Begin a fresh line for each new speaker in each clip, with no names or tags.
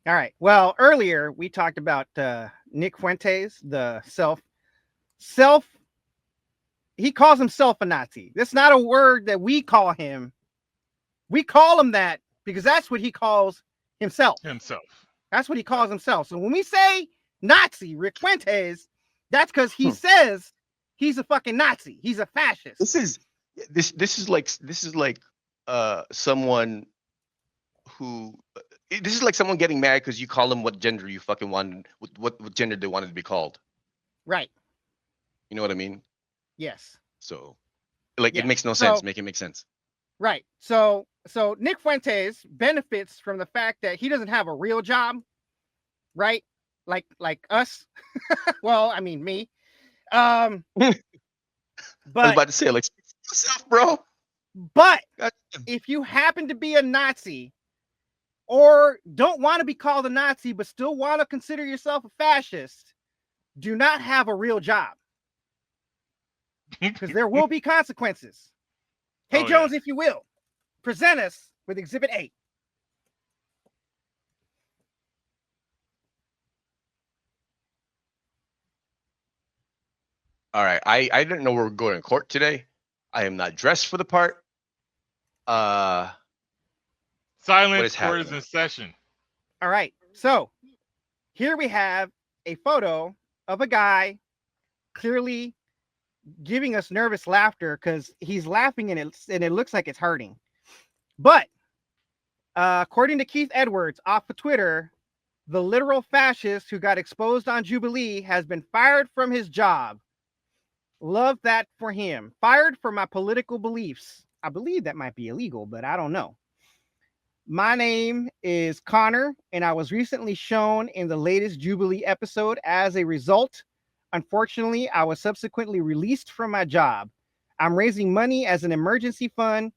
All right. Well, earlier we talked about Nick Fuentes, the self. He calls himself a Nazi. That's not a word that we call him. We call him that because that's what he calls himself.
Himself.
That's what he calls himself. So when we say Nazi, Rick Fuentes, that's because he
Hmm.
says he's a fucking Nazi. He's a fascist.
This is this is like someone who this is like someone getting mad because you call them what gender you fucking wanted, what gender they wanted to be called.
Right.
You know what I mean?
Yes.
So like it
Yeah.
makes no sense.
So
Make it make sense.
right. So Nick Fuentes benefits from the fact that he doesn't have a real job, right? Like us. Well, I mean me. Um,
I was
but
about to say, like, speak for yourself, bro.
but
God,
if you happen to be a Nazi or don't want to be called a Nazi but still want to consider yourself a fascist, do not have a real job because there will be consequences. Hey
Oh yeah.
Jones, if you will, present us with Exhibit 8.
all right. I didn't know we were going to court today. I am not dressed for the part. Uh, what
Silence.
is
Court is
happening?
in session.
All right. So here we have a photo of a guy clearly giving us nervous laughter because he's laughing and it looks like it's hurting. But according to Keith Edwards off of Twitter, the literal fascist who got exposed on Jubilee has been fired from his job. Love that for him. Fired for my political beliefs. I believe that might be illegal, but I don't know. My name is Connor, and I was recently shown in the latest Jubilee episode. As a result, unfortunately, I was subsequently released from my job. I'm raising money as an emergency fund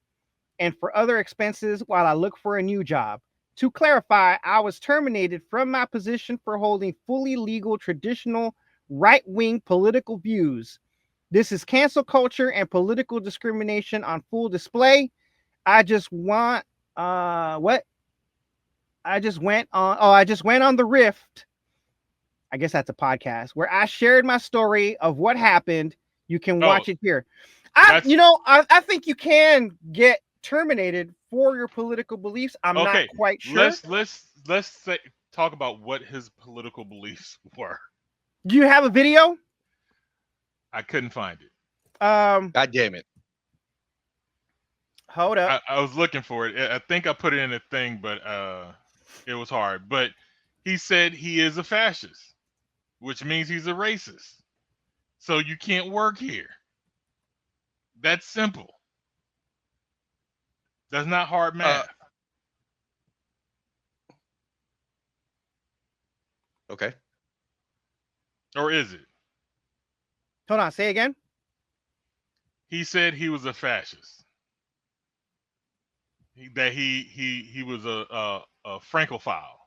and for other expenses while I look for a new job. To clarify, I was terminated from my position for holding fully legal, traditional, right wing political views. This is cancel culture and political discrimination on full display. I just want what? I just went on the Rift. I guess that's a podcast where I shared my story of what happened. You can
Oh,
watch it here.
that's
I think you can get terminated for your political beliefs. I'm not
okay.
quite sure.
Let's say, talk about what his political beliefs were.
Do you have a video?
I couldn't find it.
Um,
God damn it!
hold up.
I was looking for it. I think I put it in a thing, but it was hard. But he said he is a fascist, which means he's a racist. So you can't work here. That's simple. That's not hard
Uh,
math.
okay.
Or is it?
Hold on. Say again.
He said he was a fascist. He was a Francophile.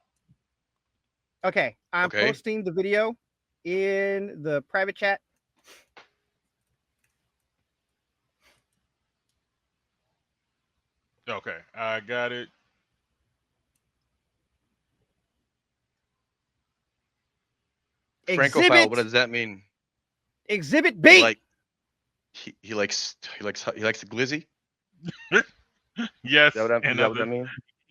Okay, I'm
Okay.
posting the video in the private chat.
Okay, I got it.
Francophile. What
Exhibit
does that mean?
Exhibit
He
B.
like he likes the glizzy.
Yes,
Is
and
that what that
other.
means?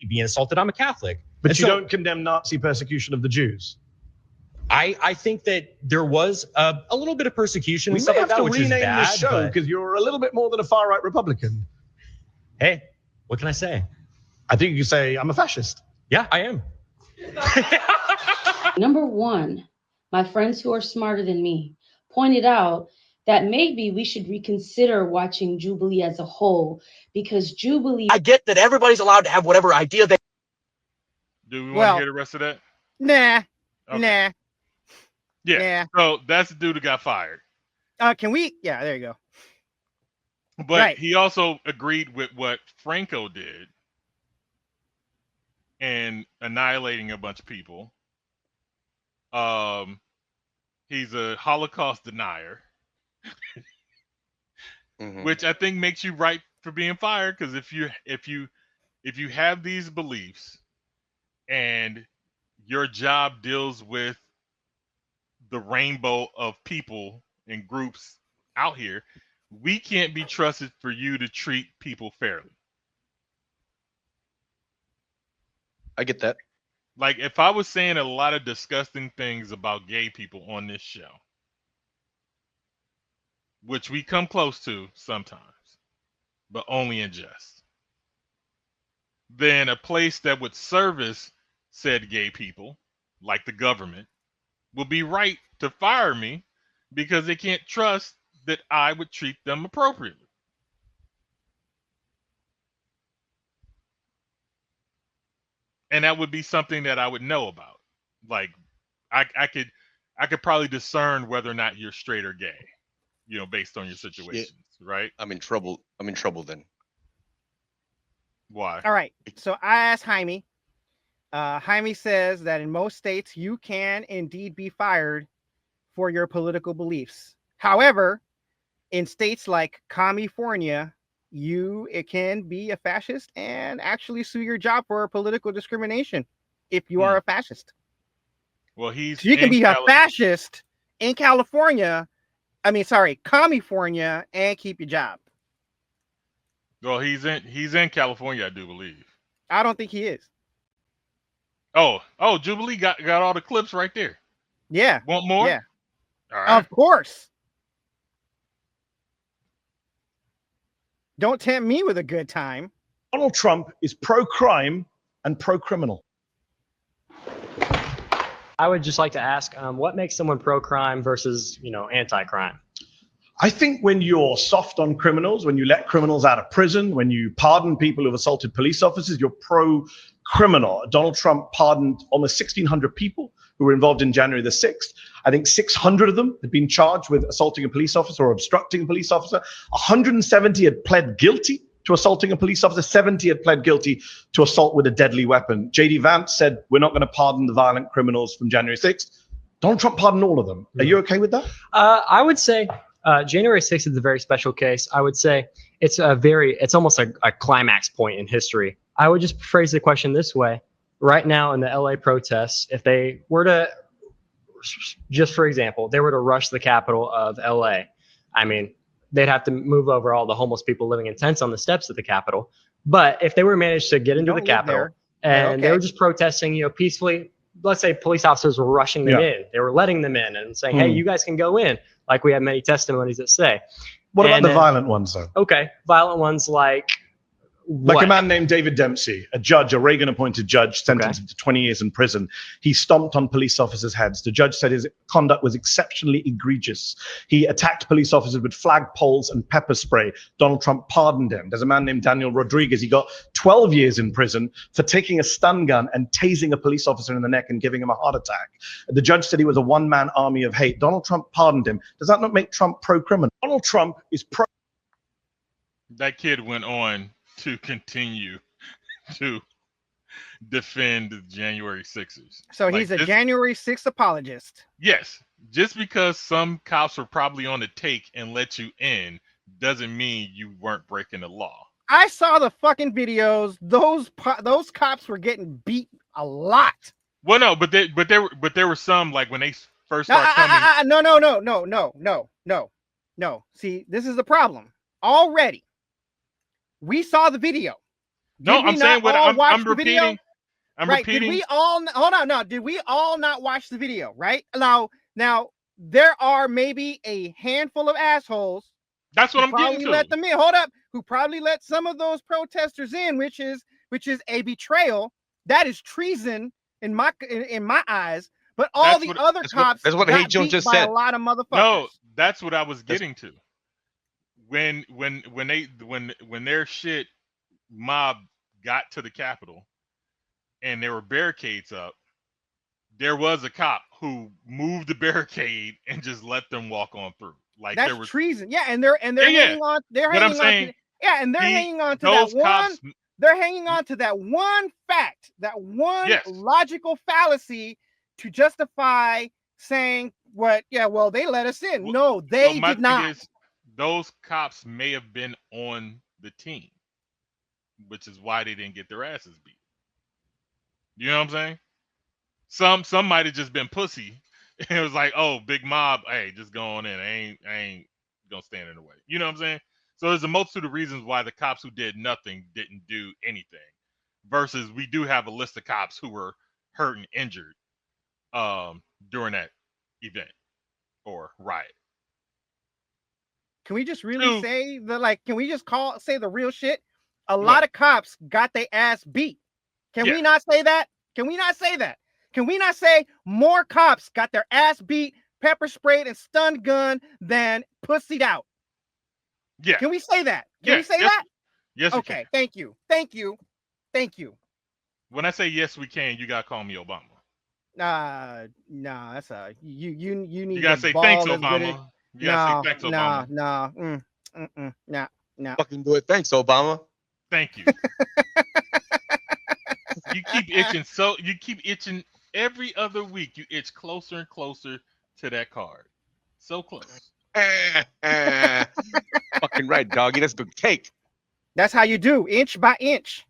Being assaulted. I'm a Catholic.
But
And
you
so
don't condemn Nazi persecution of the Jews.
I think that there was a little bit of persecution
We
and
may
stuff like
have
that,
to
which is
rename
bad.
this show
But
because you're a little bit more than a far right Republican.
hey, what can I say?
I think you could say I'm a fascist.
Yeah, I am.
Number one, my friends who are smarter than me pointed out that maybe we should reconsider watching Jubilee as a whole because Jubilee.
I get that everybody's allowed to have whatever idea they.
Do we want to
Well,
hear the rest of that?
nah,
Okay.
nah,
Yeah.
nah.
So that's the dude who got fired.
Can we? Yeah, there you go.
But
Right.
he also agreed with what Franco did and annihilating a bunch of people. Um, he's a Holocaust denier,
Mhm.
which I think makes you right for being fired. Because if you have these beliefs and your job deals with the rainbow of people and groups out here, we can't be trusted for you to treat people fairly.
I get that.
Like if I was saying a lot of disgusting things about gay people on this show, which we come close to sometimes, but only in jest, then a place that would service said gay people, like the government, will be right to fire me because they can't trust that I would treat them appropriately. And that would be something that I would know about. Like I could probably discern whether or not you're straight or gay, based on your situations, right?
I'm in trouble. I'm in trouble then.
Why?
All right. So I asked Jaime. Jaime says that in most states you can indeed be fired for your political beliefs. However, in states like California, it can be a fascist and actually sue your job for political discrimination if you are a fascist.
Well,
So you can be a fascist in California. California, and keep your job.
Well, he's in California, I do believe.
I don't think he is.
Oh, Jubilee got all the clips right there.
Yeah.
Want more?
Yeah.
All right.
Of course. Don't tempt me with a good time.
Donald Trump is pro-crime and pro-criminal.
I would just like to ask, what makes someone pro-crime versus, anti-crime?
I think when you're soft on criminals, when you let criminals out of prison, when you pardon people who've assaulted police officers, you're pro-criminal. Donald Trump pardoned almost 1,600 people who were involved in January the 6th. I think 600 of them had been charged with assaulting a police officer or obstructing a police officer. 170 had pled guilty to assaulting a police officer. 70 had pled guilty to assault with a deadly weapon. J.D. Vance said, we're not going to pardon the violent criminals from January 6th. Donald Trump pardoned all of them. Are you okay with that?
I would say January 6th is a very special case. I would say it's almost a climax point in history. I would just phrase the question this way. Right now in the LA protests, if they were to, just for example, they were to rush the capital of LA, I mean, they'd have to move over all the homeless people living in tents on the steps of the Capitol. But if they were managed to get into the Capitol and they were just protesting, peacefully, let's say police officers were rushing them in, they were letting them in and saying, hey, you guys can go in, like we have many testimonies that say.
What about the violent ones, though?
Okay, violent ones like
a man named David Dempsey, a judge, a Reagan-appointed judge, sentenced him to 20 years in prison. He stomped on police officers' heads. The judge said his conduct was exceptionally egregious. He attacked police officers with flagpoles and pepper spray. Donald Trump pardoned him. There's a man named Daniel Rodriguez. He got 12 years in prison for taking a stun gun and tasing a police officer in the neck and giving him a heart attack. The judge said he was a one-man army of hate. Donald Trump pardoned him. Does that not make Trump pro-criminal? Donald Trump is pro.
That kid went on to continue to defend the January 6ers.
So he's a January 6th apologist.
Yes. Just because some cops were probably on the take and let you in doesn't mean you weren't breaking the law.
I saw the fucking videos. Those cops were getting beat a lot.
Well, no, but there were some, like when they first started coming.
No. See, this is the problem. Already. We saw the video.
I'm saying what I'm repeating. I'm repeating.
Did we all hold on? No, did we all not watch the video? Right now, there are maybe a handful of assholes.
That's what I'm getting to.
Let them in. Hold up. Who probably let some of those protesters in, which is a betrayal. That is treason in my eyes. But all the other cops.
That's what Hey Jones just said.
A lot of motherfuckers.
No, that's what I was getting to. When their shit mob got to the Capitol and there were barricades up, there was a cop who moved the barricade and just let them walk on through. Like
that's
there was
treason. Yeah, and they're hanging on. They're hanging on to that one. They're hanging on to that one fact, that one logical fallacy to justify saying what? Yeah, well, they let us in. No, they did not.
Those cops may have been on the team, which is why they didn't get their asses beat. You know what I'm saying? Some might have just been pussy. It was like, oh, big mob, hey, just go on in. I ain't gonna stand in the way. You know what I'm saying? So there's a multitude of reasons why the cops who did nothing didn't do anything. Versus we do have a list of cops who were hurt and injured during that event or riot.
Can we just really
Two.
say can we just say the real shit? A lot of cops got their ass beat. Can we not say that? Can we not say that? Can we not say more cops got their ass beat, pepper sprayed, and stun gun than pussied out?
Yeah.
Can we say that? Can we say that?
Yes.
Okay. Thank you. Thank you. Thank you.
When I say yes, we can, you gotta call me Obama.
No, that's you need.
You gotta say thanks, Obama. You gotta say thanks, Obama.
No.
Fucking do it. Thanks, Obama.
Thank you. You keep itching every other week. You itch closer and closer to that card. So close.
Fucking right, doggy. That's good cake.
That's how you do, inch by inch.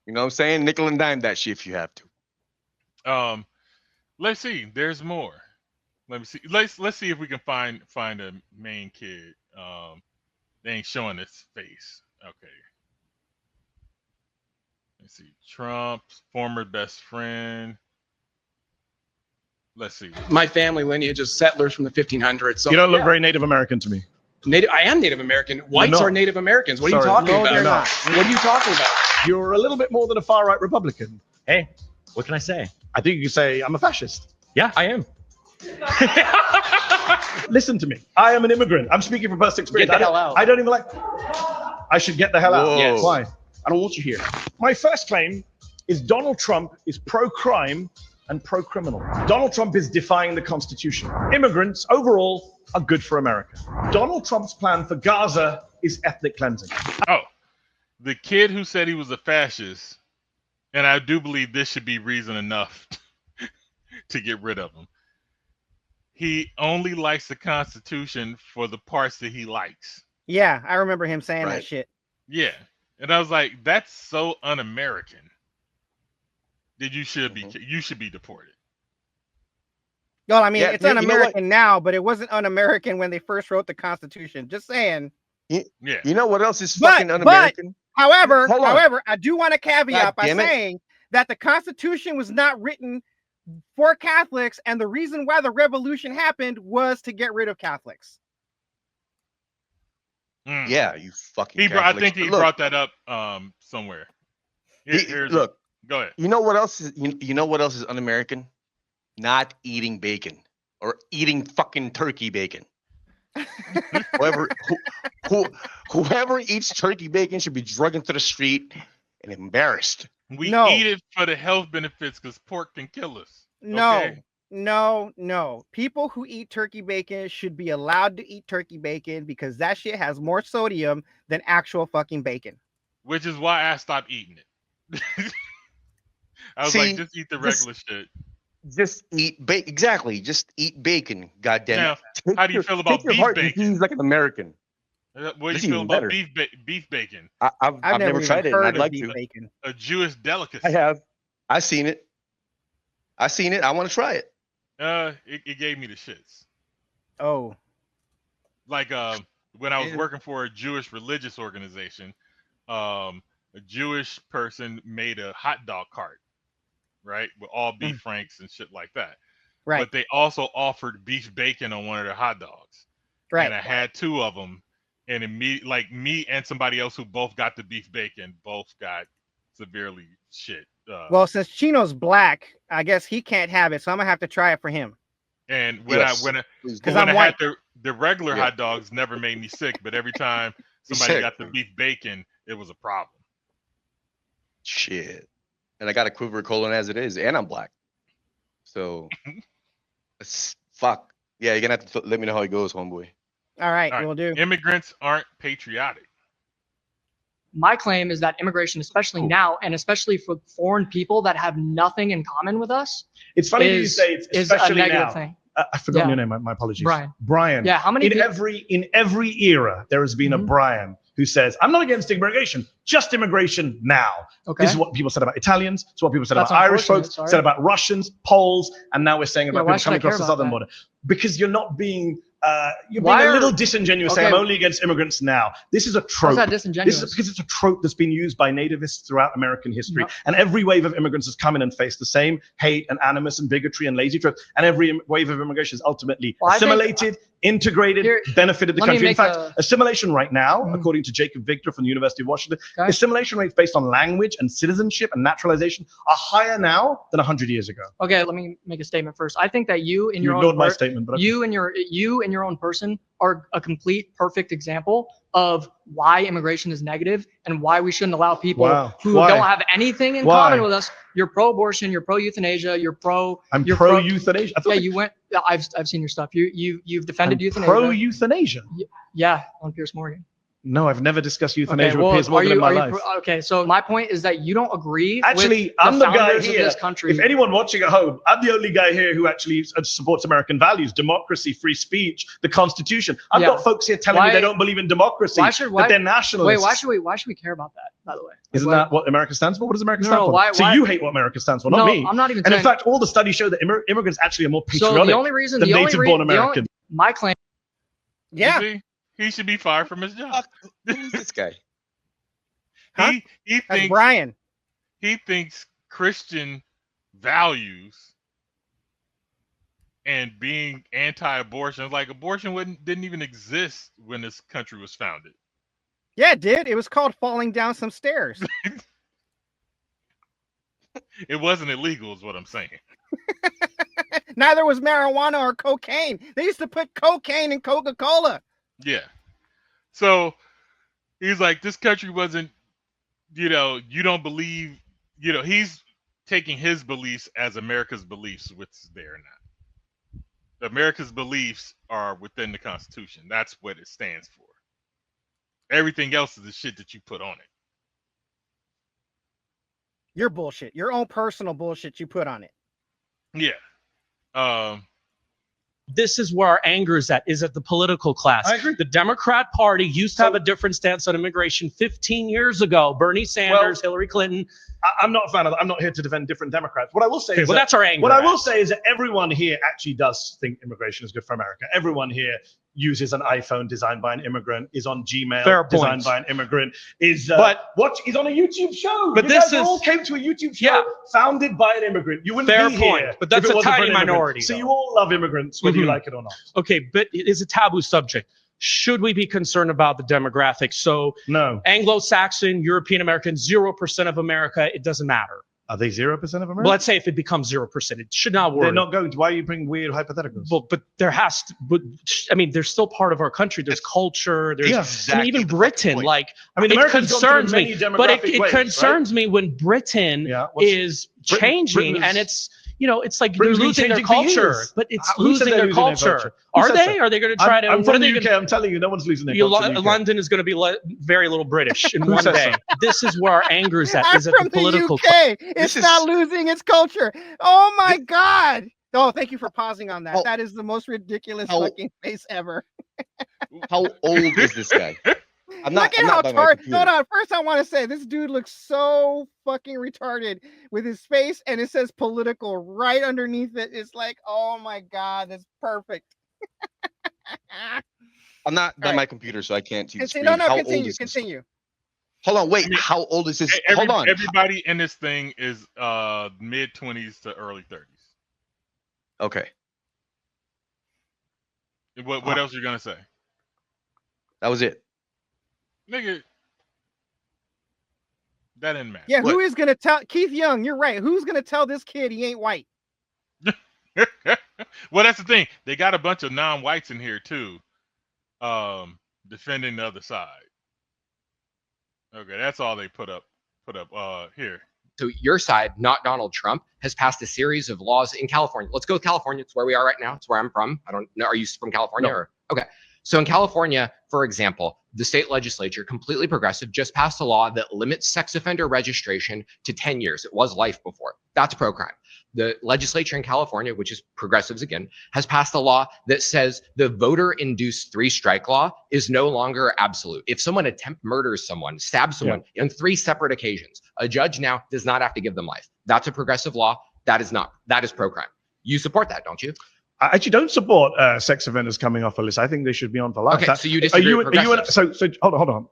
You know what I'm saying? Nickel and dime that shit if you have to.
Let's see. There's more. Let me see. Let's see if we can find a main kid. They ain't showing his face. Okay. Let's see. Trump's former best friend. Let's see.
My family lineage is settlers from the 1500s. So
You don't look very Native American to me.
I am Native American. Whites
not.
are Native Americans. What are you
Sorry.
talking
No,
about?
they're not.
What are you talking about?
You're a little bit more than a far right Republican.
Hey, what can I say?
I think you could say I'm a fascist.
Yeah, I am.
Listen to me. I am an immigrant. I'm speaking from personal experience.
Get the hell out.
I don't even like. I should get the hell out.
Whoa.
Yes.
Why?
I don't want you here.
My first claim is Donald Trump is pro-crime and pro-criminal. Donald Trump is defying the Constitution. Immigrants overall are good for America. Donald Trump's plan for Gaza is ethnic cleansing.
Oh, the kid who said he was a fascist, and I do believe this should be reason enough to get rid of him. He only likes the Constitution for the parts that he likes.
Yeah, I remember him saying
Right.
that shit.
Yeah. And I was like, that's so un-American. That you should be deported.
Well, I mean,
Yeah,
it's
you know what?
un-American now, but it wasn't un-American when they first wrote the Constitution. Just saying.
Yeah.
You know what else is
But-
fucking un-American?
However,
Hold on.
I do want to caveat
God
by
damn it.
saying that the Constitution was not written for Catholics, and the reason why the revolution happened was to get rid of Catholics.
Mm.
Yeah, you fucking.
I
Catholics.
think he
Look,
brought that up somewhere. Here's
look.
Go ahead.
You know what else is? You know what else is un-American? Not eating bacon or eating fucking turkey bacon. Whoever eats turkey bacon should be dragged into the street and embarrassed.
We
No.
eat it for the health benefits because pork can kill us.
No,
Okay?
no. People who eat turkey bacon should be allowed to eat turkey bacon because that shit has more sodium than actual fucking bacon.
Which is why I stopped eating it. I was
See,
like, just eat the regular shit.
Just eat bacon. Exactly. Just eat bacon. Goddamn
Now,
it.
how do you feel about
Take your
beef
heart
bacon?
disease like an American.
What do
That's
you feel
even
about
better.
beef bacon?
I've never
even
tried it, and
heard
I'd
of
like
beef
to.
bacon.
A Jewish delicacy.
I have. I've seen it. I want to try it.
It gave me the shits.
Oh,
Like when I was working for a Jewish religious organization, a Jewish person made a hot dog cart, right, with all beef franks and shit like that.
right,
But they also offered beef bacon on one of their hot dogs.
right.
And I had two of them, and me and somebody else who both got the beef bacon both got severely shit.
Well, since Chino's black, I guess he can't have it, so I'm gonna have to try it for him.
and when
Yes,
I
please
Because
do.
I'm
when I
white.
had the regular
Yeah.
hot dogs never made me sick, but every time
You're
somebody
sick.
got the beef bacon, it was a problem.
Shit. And I got a quiver colon as it is, and I'm black. So, fuck. Yeah, you're gonna have to let me know how it goes, homeboy.
All right,
All right.
we'll do.
Immigrants aren't patriotic.
My claim is that immigration, especially now, and especially for foreign people that have nothing in common with us,
It's funny you
is,
say it's
is a
especially
negative
now.
thing.
I've forgotten
Yeah.
your name. My apologies.
Brian.
Brian.
Yeah, how many
In
people?
every era, there has been a
Mhm.
Brian. who says, I'm not against immigration, just immigration now.
Okay.
This is what people said about Italians. It's what people said
That's
about Irish
unfortunate,
folks,
sorry.
said about Russians, Poles, and now we're saying about
why
people
should I
coming across
care
the
about
southern
that?
border. Because you're not being, you're
Why
being a
are-
little disingenuous saying,
Okay.
I'm only against immigrants now. This is a
How's
trope.
that
This
disingenuous?
is because it's a trope that's been used by nativists throughout American history.
No.
And every wave of immigrants has come in and faced the same hate and animus and bigotry and lazy tropes. And every wave of immigration is ultimately
Well, I think-
assimilated, integrated,
Here-
benefited the
let me
country. In
make
fact,
a-
assimilation right now,
Mhm.
according to Jacob Victor from the University of Washington,
Okay.
assimilation rates based on language and citizenship and naturalization are higher now than 100 years ago.
Okay, let me make a statement first. I think that you in
You
your
ignored
own
my statement, but
you and your own person are a complete perfect example of why immigration is negative and why we shouldn't allow people
Wow.
who
Why?
don't have anything in
Why?
common with us. You're pro-abortion, you're pro-euthanasia, you're
I'm pro-euthanasia. I thought
Yeah, you went. I've seen your stuff. You've defended
I'm
euthanasia.
pro-euthanasia.
Yeah, on Piers Morgan.
No, I've never discussed euthanasia
Okay,
with
well,
Piers Morgan in my life.
Okay, so my point is that you don't agree.
Actually,
with
I'm the guy
founders
here.
of this country.
If anyone watching at home, I'm the only guy here who actually supports American values, democracy, free speech, the Constitution. I've
Yeah.
got folks here telling me
Why-
they don't believe in democracy,
why should-
that
why-
they're nationalists.
Wait, why should we care about that? By the way,
Isn't
Like,
that what America stands for? What does America
No,
stand
no,
for?
why-
So
why-
you hate what America stands for, not
no,
me.
I'm not even
And in
saying.
fact, all the studies show that immigrants actually are more
So
patriotic
the only reason,
than
the only
native-born
reason,
Americans.
my claim.
Yeah.
You see? He should be fired from his job.
Who's this guy?
Huh?
He
That's
thinks
Brian.
he thinks Christian values and being anti-abortion, like abortion didn't even exist when this country was founded.
Yeah, it did. It was called falling down some stairs.
It wasn't illegal, is what I'm saying.
Neither was marijuana or cocaine. They used to put cocaine in Coca-Cola.
Yeah. So he's like, this country wasn't, you don't believe, he's taking his beliefs as America's beliefs, which they're not. America's beliefs are within the Constitution. That's what it stands for. Everything else is the shit that you put on it.
Your bullshit. Your own personal bullshit you put on it.
Yeah.
This is where our anger is at the political class.
I agree.
The Democrat Party used to have a different stance on immigration 15 years ago. Bernie Sanders, Hillary Clinton.
I'm not a fan of that. I'm not here to defend different Democrats. What I will say
Okay,
is
well,
that,
that's our anger.
what I will say is that everyone here actually does think immigration is good for America. Everyone here uses an iPhone designed by an immigrant, is on Gmail
Fair point.
designed by an immigrant, is
But-
is on a YouTube show.
But
You
this
guys
is-
all came to a YouTube show
Yeah.
founded by an immigrant. You wouldn't
Fair
be
point.
here.
But that's
if it
a
wasn't for
tiny
an immigrant.
minority,
So
though.
you all love immigrants, whether you
Mhm.
like it or not.
Okay, but it is a taboo subject. Should we be concerned about the demographics? So
No.
Anglo-Saxon, European American, 0% of America, it doesn't matter.
Are they 0% of America?
Well, let's say if it becomes 0%, it should not worry.
They're not going to. Why are you bringing weird hypotheticals?
Well, but there has to. But I mean, they're still part of our country. There's culture. There's
Yeah.
I
Exactly
mean, even
the fucking
Britain.
point.
Like,
I mean,
it
America's gone through
concerns
many
me.
demographic
But it
waves,
concerns me when Britain
Yeah, what's-
is
Britain-
changing,
Britain
and
is-
it's it's like
Britain's
they're
been
losing their
changing for
culture.
years.
But it's
Who said
losing
they're
their
losing their
culture.
culture? Who
Are
said
they?
so?
Are they going to try to?
I'm
what
from
are they
the UK.
gonna-
I'm telling you, no one's losing their culture. in the UK.
London is going to be very little British in
Who
one
says
day.
so?
This is where our anger is at.
I'm
Is at
from
the political
the UK. It's
This
not
is-
losing its culture. Oh my God. Oh, thank you for pausing on that.
How-
That is the most ridiculous
how-
fucking face ever.
How old is this guy? I'm not.
Look
I'm
at how
not by my
tart.
computer.
Hold on. First, I want to say this dude looks so fucking retarded with his face, and it says political right underneath it. It's like, oh my God, that's perfect.
I'm not by
All right.
my computer, so I can't see the
Continue.
screen.
No, no,
How old
continue.
is this?
Continue.
Hold on, wait.
I mean,
How old is this?
Every-
Hold on.
Everybody in this thing is mid-20s to early 30s.
Okay,
What else you gonna say,
that was it.
nigga? That didn't matter.
Yeah, who
What?
is gonna tell Keith Young? You're right. Who's gonna tell this kid he ain't white?
Well, that's the thing. They got a bunch of non-whites in here too, defending the other side. Okay, that's all they put up. Here.
So your side, not Donald Trump, has passed a series of laws in California. Let's go with California. It's where we are right now. It's where I'm from. I don't know. Are you from California?
No.
Or okay. So in California, for example, the state legislature, completely progressive, just passed a law that limits sex offender registration to 10 years. It was life before. That's pro-crime. The legislature in California, which is progressives again, has passed a law that says the voter-induced 3-strike law is no longer absolute. If someone murders someone, stabs someone on 3 separate occasions, a judge now does not have to give them life. That's a progressive law. That is pro-crime. You support that, don't you?
I actually don't support sex offenders coming off a list. I think they should be on for life.
Okay, so you disagree with progressives.
So hold on.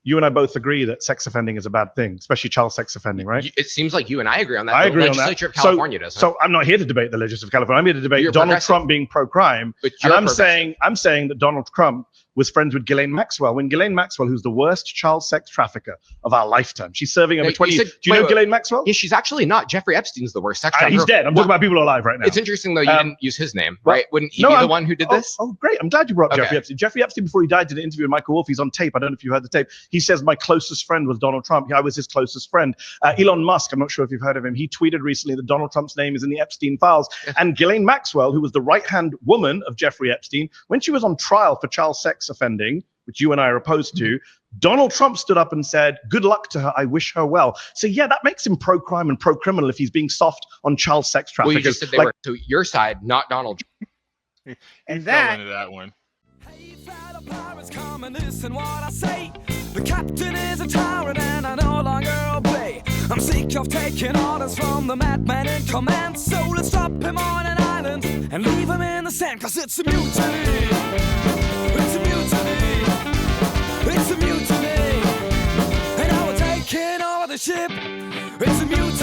You and I both agree that sex offending is a bad thing, especially child sex offending, right?
It seems like you and I agree on that.
I agree
the
on that.
legislature of California doesn't.
So I'm not here to debate the legislature of California. I'm here to debate Donald Trump being pro-crime. And I'm saying that Donald Trump was friends with Ghislaine Maxwell. When Ghislaine Maxwell, who's the worst child sex trafficker of our lifetime, she's serving over 20 years. Do you know Ghislaine Maxwell?
Yeah, she's actually not. Jeffrey Epstein's the worst sex trafficker.
He's dead. I'm talking about people alive right now.
It's interesting, though, you didn't use his name, right? Wouldn't he be the one who did this?
Oh, great. I'm glad you brought up Jeffrey Epstein. Jeffrey Epstein, before he died, did an interview with Michael Wolff. He's on tape. I don't know if you heard the tape. He says, my closest friend was Donald Trump. I was his closest friend. Elon Musk, I'm not sure if you've heard of him. He tweeted recently that Donald Trump's name is in the Epstein files. And Ghislaine Maxwell, who was the right-hand woman of Jeffrey Epstein, when she was on trial for child sex offending, which you and I are opposed to, Donald Trump stood up and said, good luck to her, I wish her well. So yeah, that makes him pro-crime and pro-criminal if he's being soft on child sex trafficking.
Well, you just said they were to your side, not Donald Trump.
And
fell into that one.
Hey, fellow pirates, come and listen what I say. The captain is a tyrant and I no longer obey. I'm sick of taking orders from the madman in command. So let's drop him on an island and leave him in the sand. Cause it's a mutiny. It's a mutiny. It's a mutiny. And now we're taking over the ship. It's a mutiny.